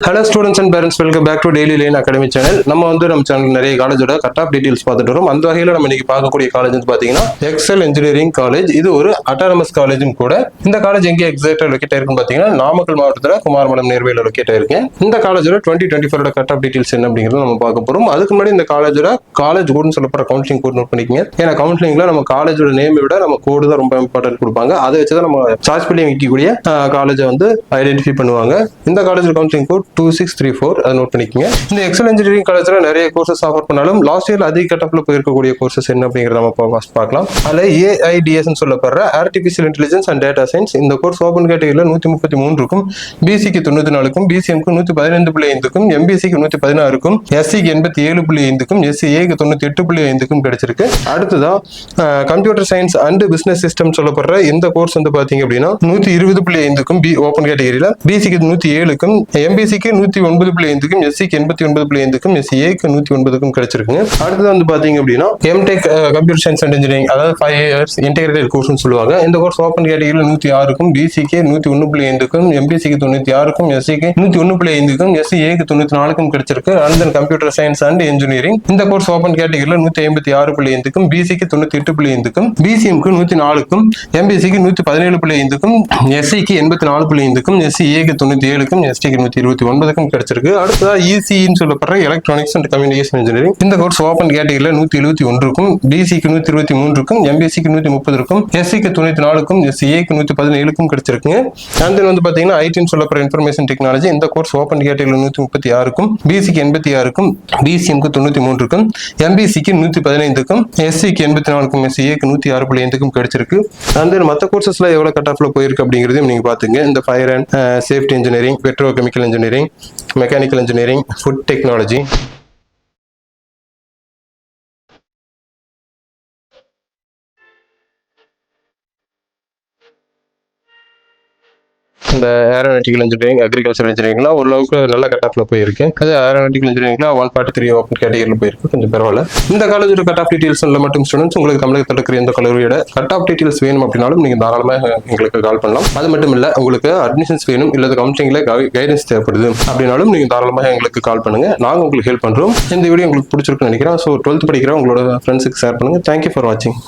Hello students and parents, welcome back to Daily Lane Academy channel. நம்ம channel நிறைய காலேஜோட cut off details பார்த்துட்டு வரோம். அந்த வகையில் நம்ம இன்னைக்கு பார்க்கக்கூடிய காலேஜ் பாத்தீங்கன்னா எக்ஸல் இன்ஜினியரிங் காலேஜ். இது ஒரு அட்டானமஸ் காலேஜும் கூட. இந்த காலேஜ் எங்கே எக்ஸாக்டா லொகேட் ஆயிருக்குன்னு பாத்தீங்கன்னா நாமக்கல் மாவட்டத்தில் குமாரமடம் நேர்வையில் லொகேட் ஆயிருக்கு. இந்த காலேஜோட 2024 கட் ஆஃப் டீடைல்ஸ் என்ன அப்படிங்கிறது நம்ம பார்க்க போறோம். அதுக்கு முன்னாடி இந்த காலேஜோட காலேஜ் கோட்னு சொல்லப்படுற கவுன்சிலிங் கோட் நோட் பண்ணிக்கங்க. ஏன்னா கவுன்சிலிங்ல நம்ம காலேஜோட நேமை விட நம்ம கோடு தான் ரொம்ப இம்பார்ட்டன்ட் கொடுப்பாங்க. அதை வச்சுதான் நம்ம சார்ஜ் பண்ணி வைக்கக்கூடிய காலேஜை வந்து ஐடென்டிஃபை பண்ணுவாங்க. இந்த காலேஜ் கவுன்சிலிங் கோட் 2634. அதை நோட் பண்ணிக்கங்க. இந்த எக்ஸல் இன்ஜினியரிங் காலேஜ்ல நிறைய கோர்சஸ் ஆஃபர் பண்ணாலும் லாஸ்ட் இயர்ல அதிக கட்டப்ல போயிருக்கக்கூடிய கோர்சஸ் என்ன அப்படிங்கறத நம்ம பார்க்கலாம். அதுல ஏஐடிஎஸ் சொல்லப்படுற artificial intelligence and data science. இந்த கோர்ஸ் ஓபன் கேட்டகரியில 133 இருக்கும், பிசிக்கு 94க்கும், பிசிஎம்க்கு 115.5க்கும், எம்பிசிக்கு 116க்கும், எஸ்சிக்கு 87.5க்கும், எஸ்சிஏக்கு 98.5க்கும் கிடைச்சிருக்கு. அடுத்ததா computer science and business system சொல்லப்படுற இந்த கோர்ஸ் வந்து பாத்தீங்க அப்படின்னா 120.5க்கும் ஓபன் கேட்டகரியில, பிசிக்கு 107க்கும், எம்பிசிக்கு 109.5க்கும், எஸ்சிக்கு 89.5க்கும், எஸ்சிஏக்கு 109க்கும் கிடைச்சிருக்குங்க. அடுத்தது வந்து பாத்தீங்க அப்படின்னா M Tech computer science and engineering, அதாவது 5 இயர்ஸ் இன்டெகிரேட்டட் கோர்ஸ்னு சொல்லுவாங்க. இந்த கோர்ஸ் ஓபன் கேட்டகரியில 106க்கும், பிசிக்கு 101.5க்கும், எம்பிசிக்கு 96க்கும், எஸ்சிக்கு 101.5க்கும், எஸ்சிஏக்கு 94க்கும் கிடைச்சிருக்கு. And then computer science and engineering. இந்த கோர்ஸ் ஓபன் கேட்டகரியில 156.5க்கும், பிசிக்கு 98.5க்கும், பிசிஎம்க்கு 104க்கும், எம்பிசிக்கு 117.5க்கும், எஸ்சிக்கு 84.5க்கும், எஸ்சிஏக்கு 97க்கும், எஸ்டிக்கு 129க்கும் கிடைச்சிருக்கு. அடுத்ததா இசின்னு சொல்லப்படுற எலக்ட்ரானிக்ஸ் அண்ட் கம்யூனிகேஷன் இன்ஜினியரிங். இந்த கோர்ஸ் ஓபன் கேட்டகரியில 171க்கும், பிசிக்கு 123க்கும், எம்பிசிக்கு 130க்கும், எஸ்சிக்கு 94க்கும், எஸ்சிஏக்கு 117க்கும் கிடைச்சிருக்குங்க. அண்ட் தென் வந்து பாத்தீங்கன்னா ஐடின்னு சொல்லப்படுற இன்ஃபர்மேஷன் டெக்னாலஜி. இந்த கோர்ஸ் ஓபன் கேட்டகரியில 136க்கும், பிசிக்கு 86க்கும், பிசிஎம்க்கு 93க்கும், எம்பிசிக்கு 115க்கும், எஸ்சிக்கு 84க்கும், எஸ்சிஏக்கு 106.5க்கும் கிடைச்சிருக்கு. அண்ட் தென் மற்ற கோர்சஸ்ல எவ்வளவு கட் ஆஃப்ல போயிருக்கு அப்படிங்கிறதையும் நீங்க பாத்துங்க. இந்த fire and safety engineering, petrochemical engineering, mechanical engineering, food technology, இந்த ஏரோநாட்டிக்கல் இன்ஜினியரிங், அக்ரிகல்ச்சர் இன்ஜினியரிங்லாம் ஓரளவுக்கு நல்ல கட் ஆஃப்ல போயிருக்கு. அது ஏரோநாட்டிக்கல் இன்ஜினியரிங்ல 143 ஓப்பன் கேட்டகரியில் போயிருக்கு, கொஞ்சம் பரவாயில்ல. இந்த காலேஜோட கட் ஆஃப் டீடைல்ஸ் மட்டும் ஸ்டூடெண்ட்ஸ் உங்களுக்கு தமிழகத்தில் இருக்கிற எந்த கல்லூரியோட கட் ஆஃப் டீடைல்ஸ் வேணும் அப்படின்னாலும் நீங்க தாராளமாக எங்களுக்கு கால் பண்ணலாம். அது மட்டும் இல்ல, உங்களுக்கு அட்மிஷன்ஸ் வேணும் இல்ல கவுன்சிலிங்ல கைடன்ஸ் தேவைப்படுது அப்படின்னாலும் நீங்க தாராளமாக எங்களுக்கு கால் பண்ணுங்க. நாங்க உங்களுக்கு ஹெல்ப் பண்றோம். இந்த வீடியோ உங்களுக்கு பிடிச்சிருக்குன்னு நினைக்கிறேன். ஸோ 12th படிக்கிற உங்களோட ஃப்ரெண்ட்ஸுக்கு ஷேர் பண்ணுங்க. தேங்க்யூ ஃபார் வாட்சிங்.